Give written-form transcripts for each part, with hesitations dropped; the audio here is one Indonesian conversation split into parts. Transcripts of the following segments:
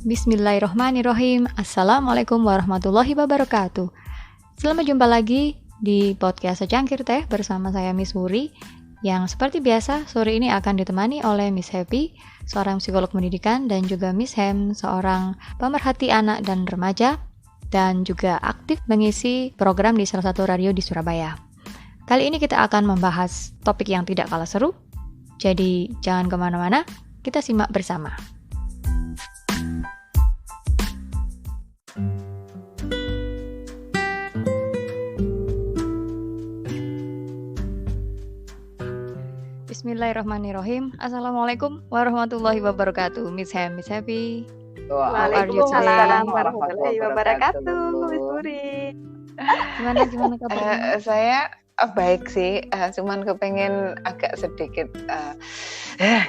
Bismillahirrahmanirrahim. Assalamualaikum warahmatullahi wabarakatuh. Selamat jumpa lagi di podcast Secangkir Teh bersama saya Miss Wuri, yang seperti biasa sore ini akan ditemani oleh Miss Happy, seorang psikolog pendidikan, dan juga Miss Hem, seorang pemerhati anak dan remaja, dan juga aktif mengisi program di salah satu radio di Surabaya. Kali ini kita akan membahas topik yang tidak kalah seru, jadi jangan kemana-mana, kita simak bersama. Bismillahirrahmanirrahim. Assalamualaikum warahmatullahi wabarakatuh. Miss Hem, Miss Happy. Waalaikumsalam warahmatullahi wabarakatuh, Miss Wuri. Gimana kabarnya? Saya baik sih, cuman kepengen agak sedikit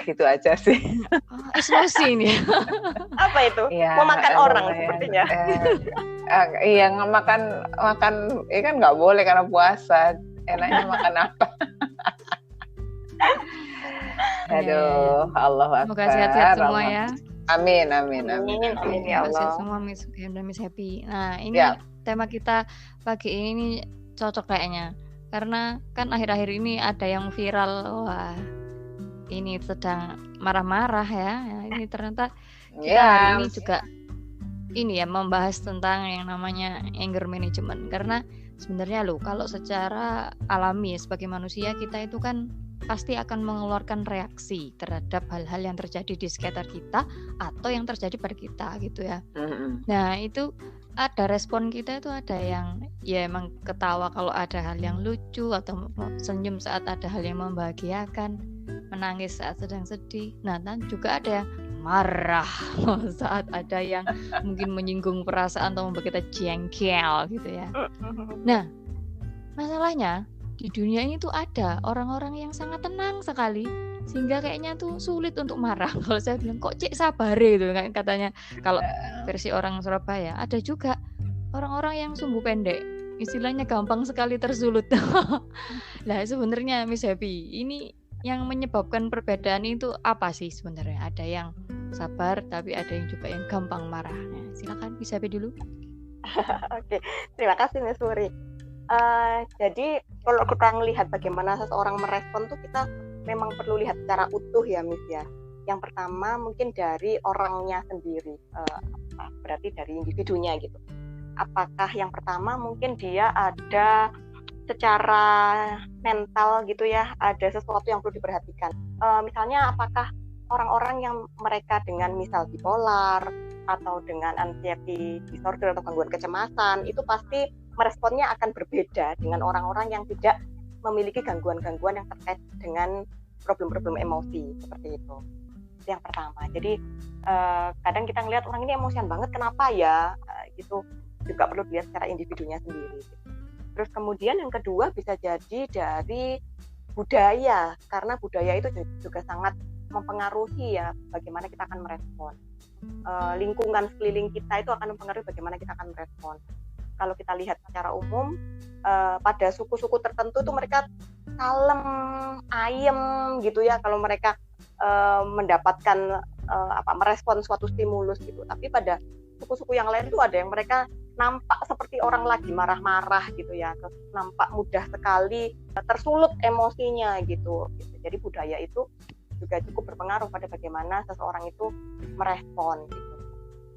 gitu aja sih. Emosi ini. Apa itu? Ya, mau makan orang sepertinya. Iya, makan ya kan nggak boleh karena puasa. Enaknya makan apa? Aduh, Allah Akbar. Semoga sehat-sehat semua ya. Amin ya Semoga sehat Allah. semua Miss Hem dan Miss Happy. Nah, ini Ya. tema kita pagi ini cocok kayaknya. Karena kan akhir-akhir ini ada yang viral, wah ini sedang marah-marah ya. Ini ternyata kita hari ini juga ini ya membahas tentang yang namanya anger management. Karena sebenarnya kalau secara alami ya, sebagai manusia kita itu kan pasti akan mengeluarkan reaksi terhadap hal-hal yang terjadi di sekitar kita atau yang terjadi pada kita gitu ya. Nah itu ada respon kita itu ada yang ya emang ketawa kalau ada hal yang lucu, atau senyum saat ada hal yang membahagiakan, menangis saat sedang sedih. Nah dan juga ada yang marah saat ada yang mungkin menyinggung perasaan atau membuat kita jengkel gitu ya. Nah masalahnya di dunia ini tuh ada orang-orang yang sangat tenang sekali sehingga kayaknya tuh sulit untuk marah. Kalau saya bilang kok cek sabare gitu kan katanya kalau versi orang Surabaya. Ada juga orang-orang yang sumbu pendek, istilahnya gampang sekali tersulut. Nah sebenarnya Miss Happy, ini yang menyebabkan perbedaan itu apa sih sebenarnya? Ada yang sabar tapi ada yang juga yang gampang marah. Nah, silakan Miss Happy dulu. Oke, terima kasih Miss Wuri. Jadi kalau kita melihat bagaimana seseorang merespon tuh kita memang perlu lihat secara utuh ya Miss ya. Yang pertama mungkin dari orangnya sendiri, berarti dari individunya gitu. Apakah yang pertama mungkin dia ada secara mental gitu ya, ada sesuatu yang perlu diperhatikan. Misalnya apakah orang-orang yang mereka dengan misal bipolar atau dengan anxiety disorder atau gangguan kecemasan itu pasti meresponnya akan berbeda dengan orang-orang yang tidak memiliki gangguan-gangguan yang terkait dengan problem-problem emosi seperti itu. Itu yang pertama. Jadi kadang kita ngelihat orang ini emosian banget, kenapa ya? Gitu juga perlu dilihat secara individunya sendiri. Terus kemudian yang kedua bisa jadi dari budaya, karena budaya itu juga sangat mempengaruhi ya bagaimana kita akan merespon. Lingkungan sekeliling kita itu akan mempengaruhi bagaimana kita akan merespon. Kalau kita lihat secara umum, pada suku-suku tertentu tuh mereka kalem, ayem gitu ya kalau mereka mendapatkan merespon suatu stimulus gitu. Tapi pada suku-suku yang lain tuh ada yang mereka nampak seperti orang lagi marah-marah gitu ya, nampak mudah sekali tersulut emosinya gitu. Jadi budaya itu juga cukup berpengaruh pada bagaimana seseorang itu merespon gitu.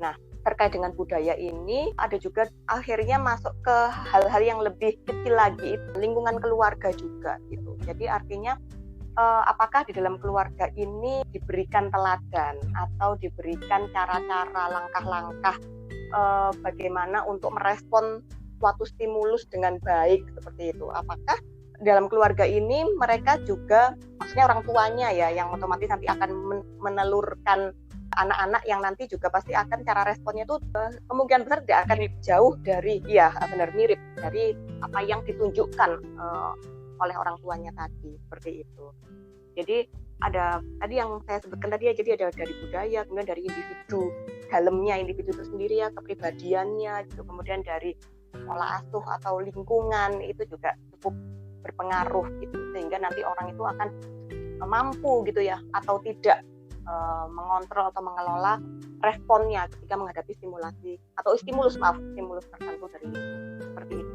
Nah, terkait dengan budaya ini ada juga akhirnya masuk ke hal-hal yang lebih kecil lagi, lingkungan keluarga juga gitu. Jadi artinya apakah di dalam keluarga ini diberikan teladan atau diberikan cara-cara, langkah-langkah bagaimana untuk merespon suatu stimulus dengan baik seperti itu. Apakah dalam keluarga ini mereka juga, maksudnya orang tuanya ya, yang otomatis nanti akan menelurkan anak-anak yang nanti juga pasti akan cara responnya itu kemungkinan besar tidak akan jauh dari, ya benar mirip dari apa yang ditunjukkan oleh orang tuanya tadi, seperti itu. Jadi ada tadi yang saya sebutkan tadi ya, jadi ada dari budaya, kemudian dari individu, dalamnya individu itu sendiri ya, kepribadiannya gitu, kemudian dari pola asuh atau lingkungan itu juga cukup berpengaruh gitu, sehingga nanti orang itu akan mampu gitu ya atau tidak mengontrol atau mengelola responnya ketika menghadapi stimulus tertentu dari itu. Seperti itu.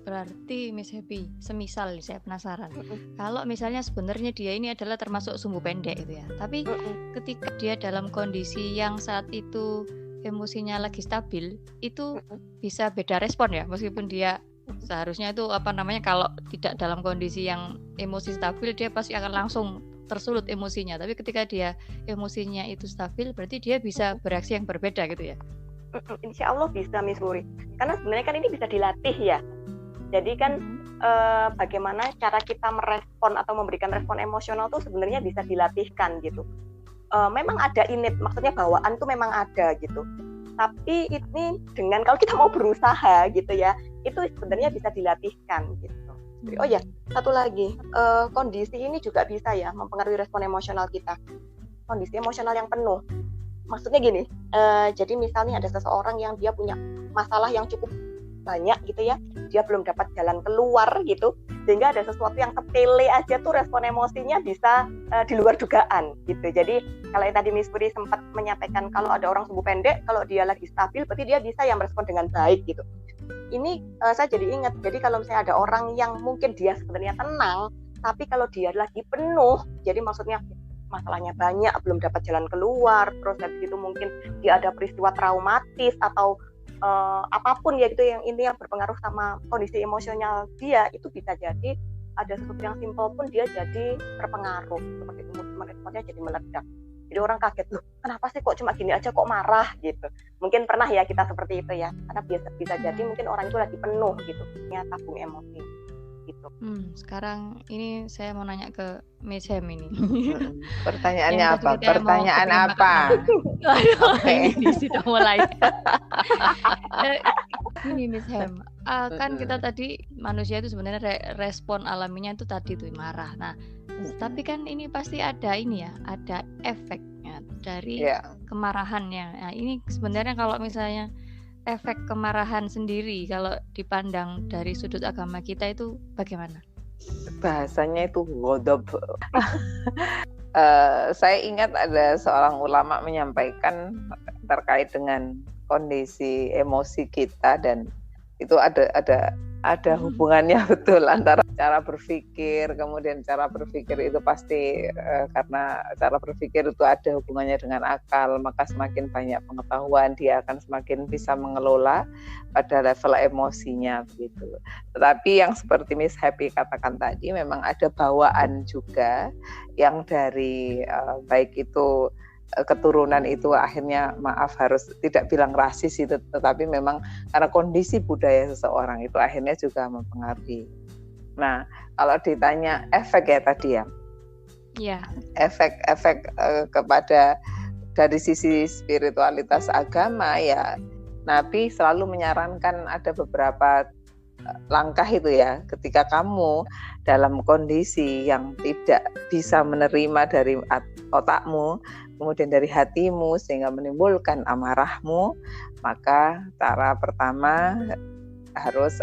Berarti Miss Happy, semisal saya penasaran, kalau misalnya sebenarnya dia ini adalah termasuk sumbu pendek itu ya, tapi ketika dia dalam kondisi yang saat itu emosinya lagi stabil, itu bisa beda respon ya, meskipun dia seharusnya itu kalau tidak dalam kondisi yang emosi stabil, dia pasti akan langsung tersulut emosinya, tapi ketika dia emosinya itu stabil, berarti dia bisa bereaksi yang berbeda gitu ya? Insya Allah bisa, Miss Wuri, karena sebenarnya kan ini bisa dilatih ya. Jadi kan bagaimana cara kita merespon atau memberikan respon emosional tuh sebenarnya bisa dilatihkan gitu. Memang ada innate, maksudnya bawaan tuh memang ada gitu. Tapi ini dengan kalau kita mau berusaha gitu ya, itu sebenarnya bisa dilatihkan gitu. Oh ya, satu lagi, kondisi ini juga bisa ya mempengaruhi respon emosional kita. Kondisi emosional yang penuh. Maksudnya gini, jadi misalnya ada seseorang yang dia punya masalah yang cukup banyak gitu ya, dia belum dapat jalan keluar gitu, sehingga ada sesuatu yang sepele aja tuh respon emosinya bisa di luar dugaan gitu. Jadi kalau yang tadi Miss Puri sempat menyampaikan kalau ada orang sumbu pendek, kalau dia lagi stabil berarti dia bisa yang merespon dengan baik gitu. Ini saya jadi ingat, jadi kalau misalnya ada orang yang mungkin dia sebenarnya tenang, tapi kalau dia lagi penuh, jadi maksudnya masalahnya banyak, belum dapat jalan keluar, terus habis itu mungkin dia ada peristiwa traumatis atau apapun ya gitu yang ini yang berpengaruh sama kondisi emosional dia, itu bisa jadi ada sesuatu yang simpel pun dia jadi terpengaruh seperti itu, responnya jadi meledak. Jadi orang kaget, loh kenapa sih kok cuma gini aja kok marah gitu. Mungkin pernah ya kita seperti itu ya, karena bisa jadi mungkin orang itu lagi penuh gitu, punya tabung emosi gitu. Sekarang ini saya mau nanya ke Miss Hem ini. Pertanyaannya apa? Pertanyaan apa? Ini sudah mulai. Ini Miss Hem, kan kita tadi manusia itu sebenarnya respon alaminya itu tadi tuh marah. Nah, tapi kan ini pasti ada ini ya, ada efeknya dari kemarahannya. Nah, ini sebenarnya kalau misalnya efek kemarahan sendiri kalau dipandang dari sudut agama kita itu bagaimana? Bahasanya itu ghadab. Saya ingat ada seorang ulama menyampaikan terkait dengan kondisi emosi kita, dan itu ada hubungannya betul antara cara berpikir, kemudian cara berpikir itu pasti karena cara berpikir itu ada hubungannya dengan akal, maka semakin banyak pengetahuan dia akan semakin bisa mengelola pada level emosinya begitu. Tetapi yang seperti Miss Happy katakan tadi, memang ada bawaan juga yang dari baik itu keturunan itu akhirnya harus tidak bilang rasis itu, tetapi memang karena kondisi budaya seseorang itu akhirnya juga mempengaruhi. Nah, kalau ditanya efek ya tadi ya, efek kepada dari sisi spiritualitas agama ya, Nabi selalu menyarankan ada beberapa langkah itu ya, ketika kamu dalam kondisi yang tidak bisa menerima dari otakmu, kemudian dari hatimu sehingga menimbulkan amarahmu, maka cara pertama harus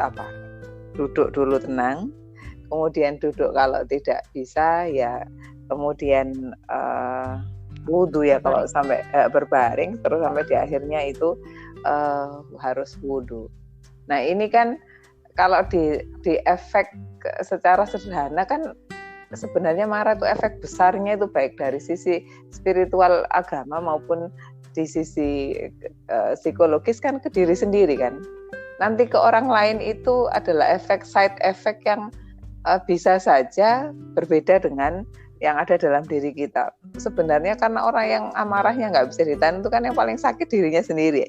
duduk dulu tenang, kemudian duduk kalau tidak bisa ya kemudian wudu ya kalau sampai berbaring, terus sampai di akhirnya itu harus wudu. Nah ini kan kalau di efek secara sederhana kan sebenarnya marah itu efek besarnya itu baik dari sisi spiritual agama maupun di sisi psikologis kan ke diri sendiri kan. Nanti ke orang lain itu adalah side effect yang bisa saja berbeda dengan yang ada dalam diri kita. Sebenarnya karena orang yang amarahnya nggak bisa ditahan itu kan yang paling sakit dirinya sendiri.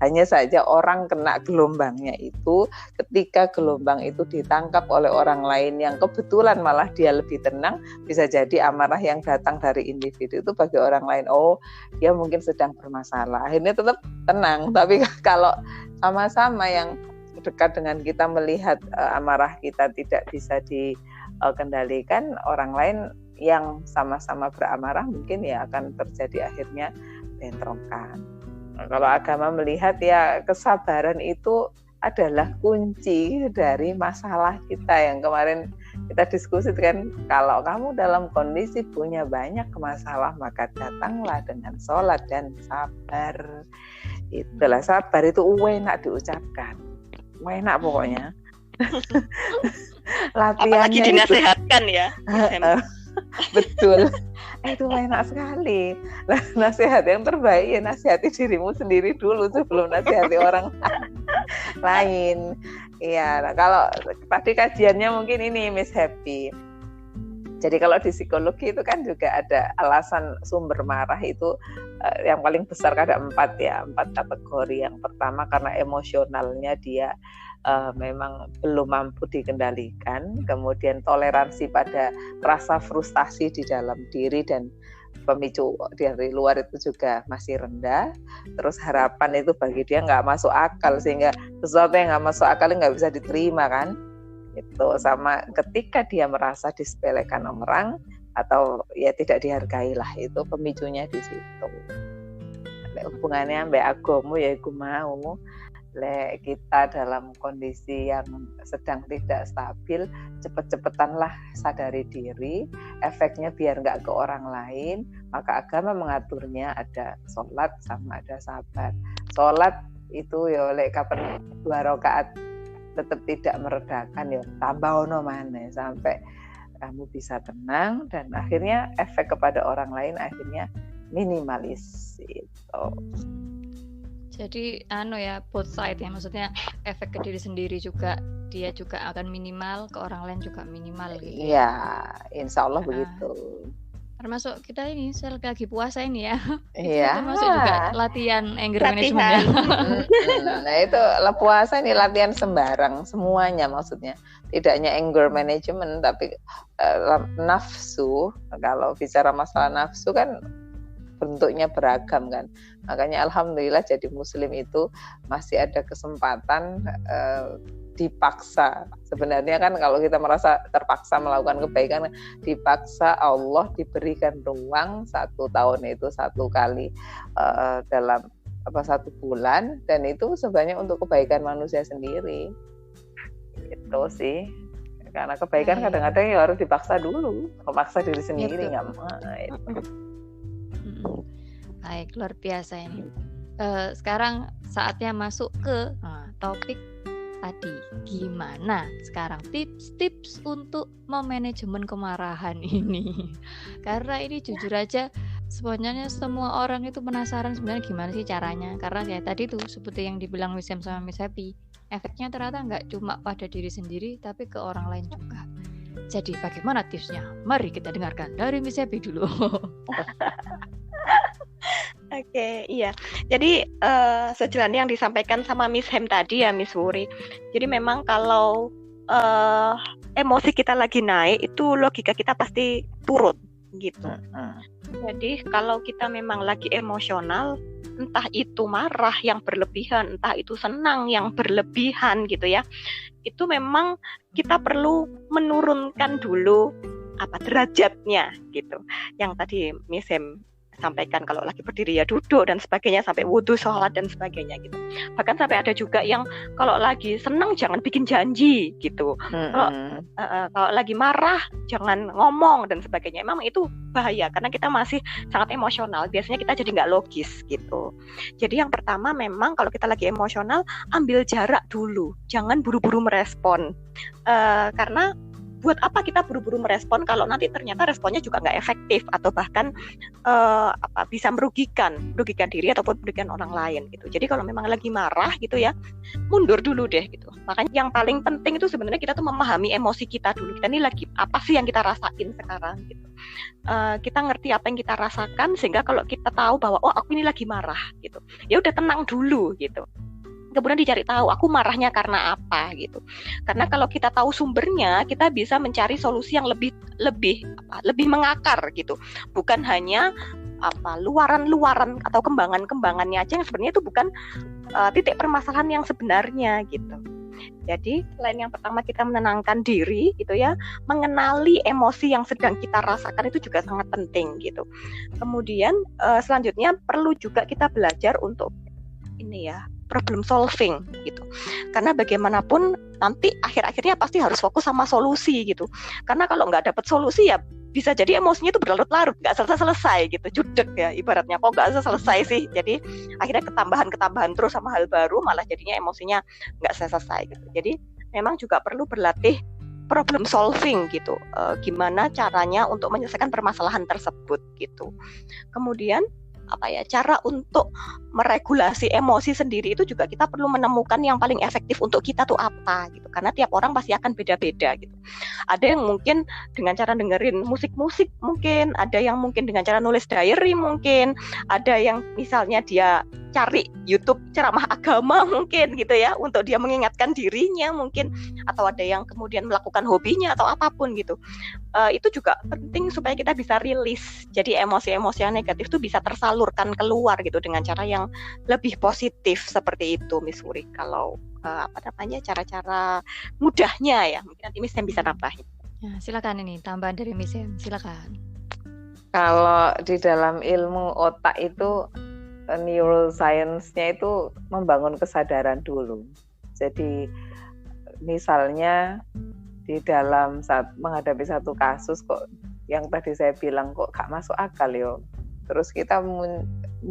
Hanya saja orang kena gelombangnya itu ketika gelombang itu ditangkap oleh orang lain yang kebetulan malah dia lebih tenang, bisa jadi amarah yang datang dari individu itu bagi orang lain, oh dia mungkin sedang bermasalah, akhirnya tetap tenang. Tapi kalau sama-sama yang dekat dengan kita melihat amarah kita tidak bisa dikendalikan, orang lain yang sama-sama beramarah mungkin ya akan terjadi akhirnya bentrokan. Nah, kalau agama melihat ya kesabaran itu adalah kunci dari masalah kita yang kemarin kita diskusi kan, kalau kamu dalam kondisi punya banyak masalah maka datanglah dengan sholat dan sabar. Itulah, sabar itu enak diucapkan, enak pokoknya. Latihannya apalagi dinasehatkan ya. Betul. Itu enak sekali. Nasihat yang terbaik ya nasihati dirimu sendiri dulu sebelum nasihati orang lain. Iya, nah, kalau tadi kajiannya mungkin ini Miss Happy. Jadi kalau di psikologi itu kan juga ada alasan sumber marah itu yang paling besar ada 4 kategori. Yang pertama karena emosionalnya dia memang belum mampu dikendalikan, kemudian toleransi pada rasa frustasi di dalam diri dan pemicu dari luar itu juga masih rendah. Terus harapan itu bagi dia nggak masuk akal, sehingga sesuatu yang nggak masuk akal nggak bisa diterima kan. Itu sama ketika dia merasa disepelekan orang atau ya tidak dihargai lah, itu pemicunya di situ. Hubungannya mbak agomo ya aku mau kita dalam kondisi yang sedang tidak stabil, cepet-cepetanlah sadari diri, efeknya biar nggak ke orang lain, maka agama mengaturnya ada sholat sama ada sabar. Sholat itu ya oleh kapan 2 rakaat tetap tidak meredakan ya tambah ono maneh sampai kamu bisa tenang dan akhirnya efek kepada orang lain akhirnya minimalis itu. Jadi both side ya, maksudnya efek ke diri sendiri juga, dia juga akan minimal, ke orang lain juga minimal gitu. Iya, insya Allah begitu. Termasuk kita ini lagi puasa ini ya. Iya. Termasuk juga latihan anger management. Nah itu puasa ini latihan sembarang semuanya, maksudnya tidak hanya anger management tapi nafsu. Kalau bicara masalah nafsu kan bentuknya beragam kan, makanya alhamdulillah jadi muslim itu masih ada kesempatan dipaksa. Sebenarnya kan kalau kita merasa terpaksa melakukan kebaikan, dipaksa Allah diberikan ruang 1 tahun itu 1 kali dalam 1 bulan, dan itu sebenarnya untuk kebaikan manusia sendiri. Itu sih, karena kebaikan kadang-kadang ya harus dipaksa dulu, memaksa diri sendiri nggak mau. Baik, luar biasa ini. Sekarang saatnya masuk ke topik tadi. Gimana sekarang tips-tips untuk memanajemen kemarahan ini? Karena ini jujur aja sebenarnya semua orang itu penasaran sebenarnya gimana sih caranya. Karena kayak tadi tuh seperti yang dibilang Miss Sam sama Miss Happy, efeknya ternyata nggak cuma pada diri sendiri tapi ke orang lain juga. Jadi bagaimana tipsnya? Mari kita dengarkan dari Miss Happy dulu. Oke, iya. Jadi sejalan yang disampaikan sama Miss Hem tadi ya, Miss Wuri. Jadi memang kalau emosi kita lagi naik, itu logika kita pasti turun gitu. Jadi kalau kita memang lagi emosional, entah itu marah yang berlebihan, entah itu senang yang berlebihan gitu ya, itu memang kita perlu menurunkan dulu derajatnya gitu. Yang tadi Miss Hem sampaikan, kalau lagi berdiri ya duduk dan sebagainya, sampai wudhu, sholat dan sebagainya gitu. Bahkan sampai ada juga yang kalau lagi senang jangan bikin janji gitu. Kalau lagi marah jangan ngomong dan sebagainya. Memang itu bahaya karena kita masih sangat emosional. Biasanya kita jadi nggak logis gitu. Jadi yang pertama memang kalau kita lagi emosional, ambil jarak dulu. Jangan buru-buru merespon. Karena buat apa kita buru-buru merespon kalau nanti ternyata responnya juga nggak efektif atau bahkan bisa merugikan diri ataupun merugikan orang lain gitu. Jadi kalau memang lagi marah gitu ya, mundur dulu deh gitu. Makanya yang paling penting itu sebenarnya kita tuh memahami emosi kita dulu. Kita ini lagi apa sih yang kita rasain sekarang gitu. Kita ngerti apa yang kita rasakan sehingga kalau kita tahu bahwa aku ini lagi marah gitu, ya udah tenang dulu gitu. Kemudian dicari tahu aku marahnya karena apa gitu. Karena kalau kita tahu sumbernya, kita bisa mencari solusi yang lebih mengakar gitu. Bukan hanya luaran-luaran atau kembangan-kembangannya aja yang sebenarnya itu bukan titik permasalahan yang sebenarnya gitu. Jadi selain yang pertama kita menenangkan diri gitu ya, mengenali emosi yang sedang kita rasakan itu juga sangat penting gitu. Kemudian selanjutnya perlu juga kita belajar untuk problem solving gitu. Karena bagaimanapun nanti akhir-akhirnya pasti harus fokus sama solusi gitu. Karena kalau nggak dapat solusi ya bisa jadi emosinya itu berlarut-larut, nggak selesai-selesai gitu, judek ya ibaratnya, kok nggak selesai sih. Jadi akhirnya ketambahan terus sama hal baru, malah jadinya emosinya nggak selesai gitu. Jadi memang juga perlu berlatih problem solving gitu, gimana caranya untuk menyelesaikan permasalahan tersebut gitu. Kemudian cara untuk meregulasi emosi sendiri itu juga kita perlu menemukan yang paling efektif untuk kita tuh apa gitu, karena tiap orang pasti akan beda-beda gitu. Ada yang mungkin dengan cara dengerin musik-musik, mungkin ada yang mungkin dengan cara nulis diary, mungkin ada yang misalnya dia cari YouTube ceramah agama mungkin gitu ya, untuk dia mengingatkan dirinya mungkin, atau ada yang kemudian melakukan hobinya atau apapun gitu. Itu juga penting supaya kita bisa rilis, jadi emosi-emosi yang negatif itu bisa tersalurkan keluar gitu dengan cara yang lebih positif seperti itu, Miss Wuri. Kalau cara-cara mudahnya ya, mungkin nanti Miss Em bisa nambahin. Ya, silakan ini tambahan dari Miss Em, silakan. Kalau di dalam ilmu otak itu neuroscience-nya itu membangun kesadaran dulu. Jadi misalnya di dalam menghadapi satu kasus kok yang tadi saya bilang kok gak masuk akal yo. Terus kita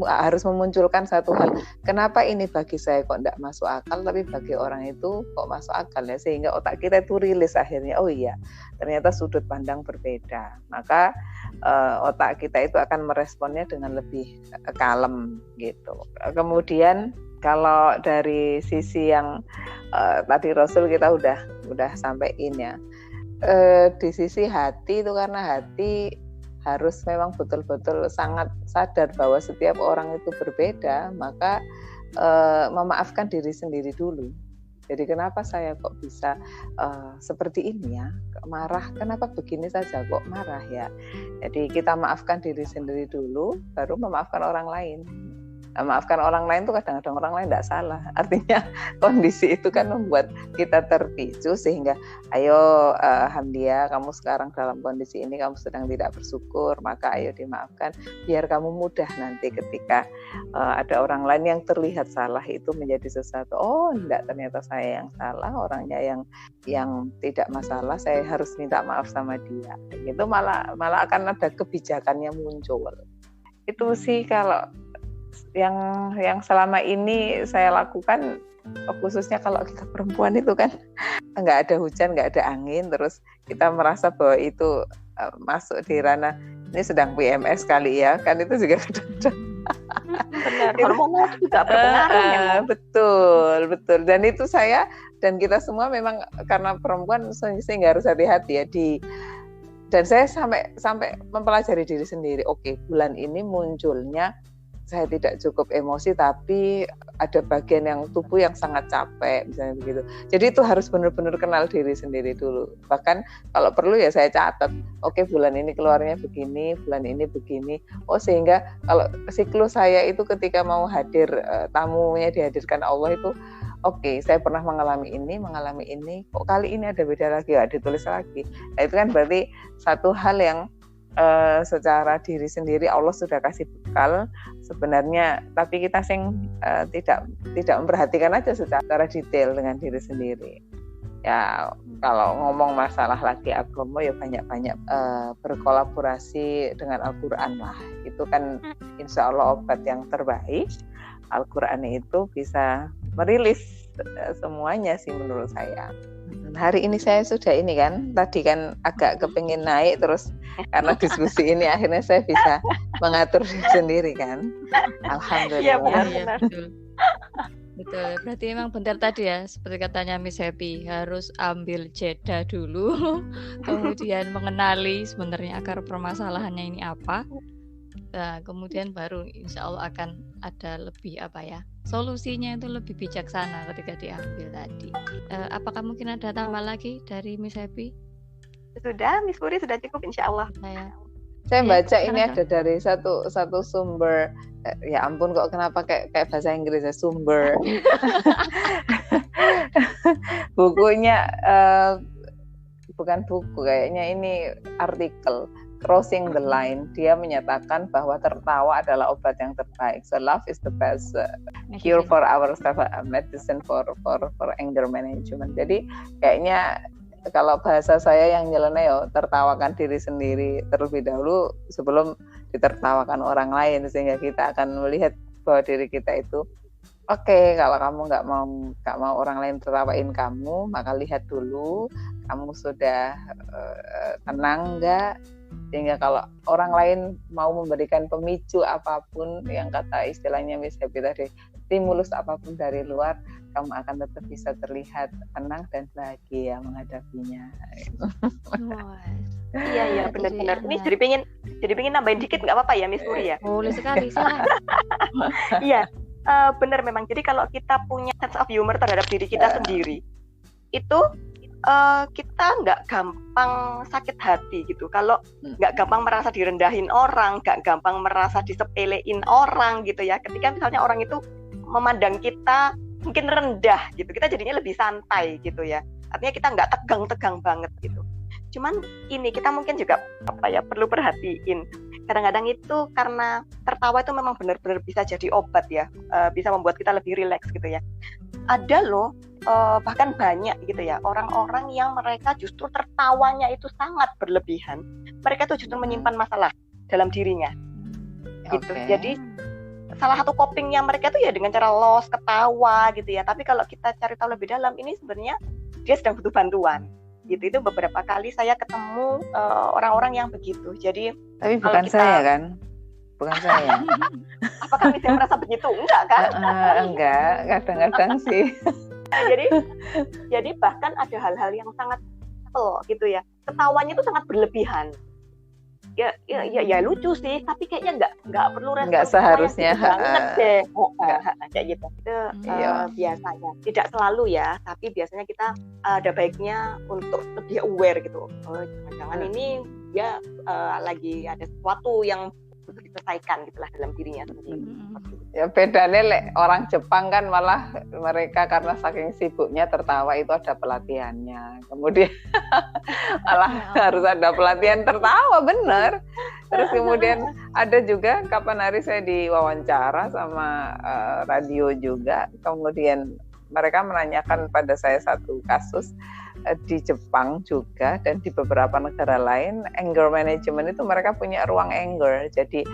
harus memunculkan satu hal, kenapa ini bagi saya kok gak masuk akal, tapi bagi orang itu kok masuk akal ya, sehingga otak kita itu rilis akhirnya, oh iya ternyata sudut pandang berbeda. Maka otak kita itu akan meresponnya dengan lebih kalem gitu. Kemudian kalau dari sisi yang tadi Rasul kita udah sampaikan ya, di sisi hati itu, karena hati harus memang betul-betul sangat sadar bahwa setiap orang itu berbeda, maka memaafkan diri sendiri dulu. Jadi kenapa saya kok bisa seperti ini ya, marah, kenapa begini saja kok marah ya. Jadi kita maafkan diri sendiri dulu, baru memaafkan orang lain. Maafkan orang lain tuh kadang-kadang orang lain tidak salah. Artinya kondisi itu kan membuat kita terpicu, sehingga ayo Hamdia, kamu sekarang dalam kondisi ini kamu sedang tidak bersyukur, maka ayo dimaafkan biar kamu mudah nanti ketika ada orang lain yang terlihat salah itu menjadi sesuatu, oh enggak, ternyata saya yang salah, orangnya yang tidak masalah, saya harus minta maaf sama dia. Itu malah akan ada kebijakannya muncul. Itu sih kalau yang selama ini saya lakukan, khususnya kalau kita perempuan itu kan nggak ada hujan, nggak ada angin, terus kita merasa bahwa itu masuk di ranah ini sedang PMS kali ya, kan itu juga benar, hormonal juga berpengaruh ya. Betul, dan itu saya dan kita semua memang karena perempuan sehingga harus hati-hati ya dan saya sampai mempelajari diri sendiri. Oke, bulan ini munculnya saya tidak cukup emosi, tapi ada bagian yang tubuh yang sangat capek, misalnya begitu. Jadi itu harus benar-benar kenal diri sendiri dulu. Bahkan kalau perlu ya saya catat, oke, bulan ini keluarnya begini, bulan ini begini. Oh, sehingga kalau siklus saya itu ketika mau hadir, tamunya dihadirkan Allah itu, oke, saya pernah mengalami ini, kok kali ini ada beda lagi, ya ditulis lagi. Nah, itu kan berarti satu hal yang secara diri sendiri Allah sudah kasih bekal sebenarnya, tapi kita tidak memperhatikan aja secara detail dengan diri sendiri. Ya kalau ngomong masalah lagi agama ya banyak-banyak berkolaborasi dengan Al-Quran lah. Itu kan insya Allah obat yang terbaik. Al-Quran itu bisa merilis semuanya sih menurut saya. Hari ini saya sudah ini kan, tadi kan agak kepingin naik, terus karena diskusi ini akhirnya saya bisa mengatur sendiri kan. Alhamdulillah. Iya benar. Betul, berarti memang benar tadi ya, seperti katanya Miss Happy, harus ambil jeda dulu, kemudian mengenali sebenarnya akar permasalahannya ini apa. Nah, kemudian baru insya Allah akan ada lebih solusinya itu lebih bijaksana ketika diambil tadi. Apakah mungkin ada tambah lagi dari Miss Happy? Sudah, Miss Wuri sudah cukup insya Allah. Saya baca ini ada dari satu sumber, ya ampun kok kenapa kayak bahasa Inggris ya, sumber bukunya, bukan buku, kayaknya ini artikel. crossing the line, dia menyatakan bahwa tertawa adalah obat yang terbaik. So laugh is the best cure for ourselves, medicine for anger management. Jadi kayaknya kalau bahasa saya yang nyeleneh ya, tertawakan diri sendiri terlebih dahulu sebelum ditertawakan orang lain, sehingga kita akan melihat bahwa diri kita itu oke, kalau kamu nggak mau orang lain tertawain kamu, maka lihat dulu kamu sudah tenang nggak, sehingga kalau orang lain mau memberikan pemicu apapun, yang kata istilahnya Miss Happy tadi, stimulus apapun dari luar, kamu akan tetap bisa terlihat tenang dan bahagia menghadapinya. Iya benar-benar. Ini jadi pengen nambahin dikit, nggak apa-apa ya Miss Puri ya? Boleh sekali silahkan. Iya. Benar memang. Jadi kalau kita punya sense of humor terhadap diri kita sendiri, itu kita nggak gampang sakit hati gitu. Kalau nggak gampang merasa direndahin orang, nggak gampang merasa disepelein orang gitu ya. Ketika misalnya orang itu memandang kita mungkin rendah gitu, kita jadinya lebih santai gitu ya. Artinya kita nggak tegang-tegang banget gitu. Cuman ini kita mungkin juga perlu perhatiin. Kadang-kadang itu karena tertawa itu memang benar-benar bisa jadi obat ya, bisa membuat kita lebih rileks gitu ya. Ada loh bahkan banyak gitu ya orang-orang yang mereka justru tertawanya itu sangat berlebihan. Mereka tuh justru menyimpan masalah dalam dirinya gitu. Jadi salah satu copingnya mereka tuh ya dengan cara los, ketawa gitu ya. Tapi kalau kita cari tahu lebih dalam, ini sebenarnya dia sedang butuh bantuan gitu. Itu beberapa kali saya ketemu orang-orang yang begitu. Jadi tapi bukan saya kan? Bukan saya. Apakah bisa merasa begitu? Enggak kan? Enggak, kadang-kadang sih. Jadi bahkan ada hal-hal yang sangat simple gitu ya. Ketawanya itu sangat berlebihan. Ya lucu sih, tapi kayaknya nggak perlu respon. Nggak seharusnya banget deh. Kayak gitu. Itu biasanya. Tidak selalu ya, tapi biasanya kita ada baiknya untuk lebih aware gitu. Oh, jangan-jangan ini dia lagi ada sesuatu yang perlu diselesaikan gitulah dalam dirinya sendiri. Ya bedanya orang Jepang kan malah mereka karena saking sibuknya tertawa itu ada pelatihannya. Kemudian malah harus ada pelatihan tertawa, bener. Terus kemudian ada juga kapan hari saya diwawancara sama radio juga. Kemudian mereka menanyakan pada saya satu kasus di Jepang juga dan di beberapa negara lain, anger management itu mereka punya ruang anger. Jadi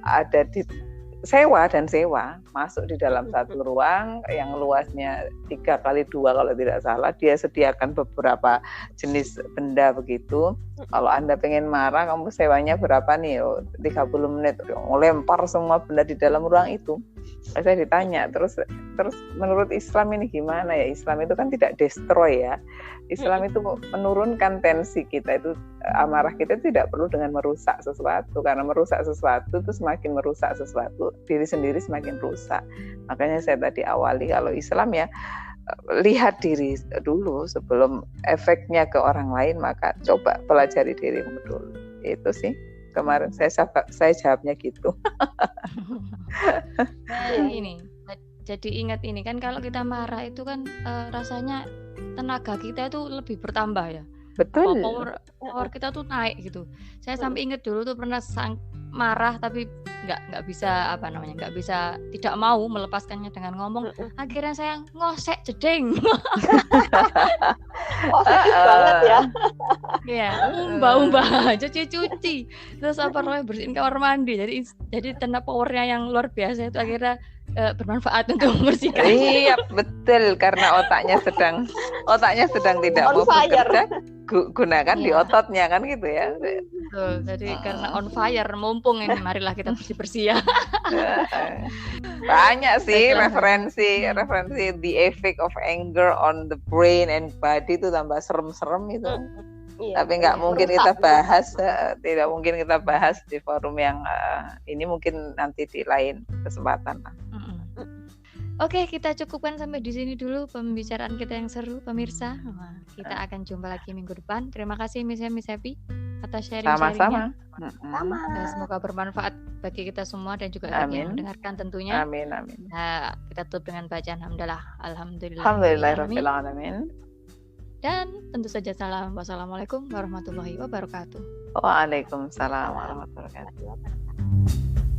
ada di sewa masuk di dalam satu ruang yang luasnya 3x2 kalau tidak salah. Dia sediakan beberapa jenis benda begitu. Kalau Anda pengen marah, kamu sewanya berapa nih? 30 menit. Lempar semua benda di dalam ruang itu. Saya ditanya, terus menurut Islam ini gimana ya? Islam itu kan tidak destroy ya. Islam itu menurunkan tensi kita, itu amarah kita tidak perlu dengan merusak sesuatu, karena merusak sesuatu itu semakin merusak sesuatu, diri sendiri semakin rusak. Makanya saya tadi awali kalau Islam ya lihat diri dulu sebelum efeknya ke orang lain, maka coba pelajari dirimu dulu. Itu sih kemarin saya jawabnya gitu. Ini jadi ingat ini kan, kalau kita marah itu kan rasanya tenaga kita itu lebih bertambah ya. Betul. Power kita tuh naik gitu. Saya sampai ingat dulu tuh pernah marah tapi nggak bisa nggak bisa, tidak mau melepaskannya dengan ngomong. Akhirnya saya ngosek jeding. Banget ya. Iya, umbah cuci. Terus bersihin kamar mandi. Jadi tenaga powernya yang luar biasa itu akhirnya bermanfaat untuk membersihkan. Iya betul, karena otaknya sedang tidak mau bekerja, gunakan di ototnya kan gitu ya. Betul, jadi karena on fire, mumpung ini marilah kita bersih ya. Banyak sih referensi the effect of anger on the brain and body itu tambah serem-serem itu. Tapi nggak mungkin kita bahas, tidak mungkin kita bahas di forum yang ini, mungkin nanti di lain kesempatan lah. Oke, kita cukupkan sampai di sini dulu pembicaraan kita yang seru, pemirsa. Kita akan jumpa lagi minggu depan. Terima kasih Miss Happy atas sharing-sharingnya. Sama. Semoga bermanfaat bagi kita semua dan juga bagi yang mendengarkan tentunya. Amin. Nah, kita tutup dengan bacaan Alhamdulillah. Alhamdulillahirabbil alamin. Dan tentu saja salam. Wassalamualaikum warahmatullahi wabarakatuh. Waalaikumsalam warahmatullahi wabarakatuh.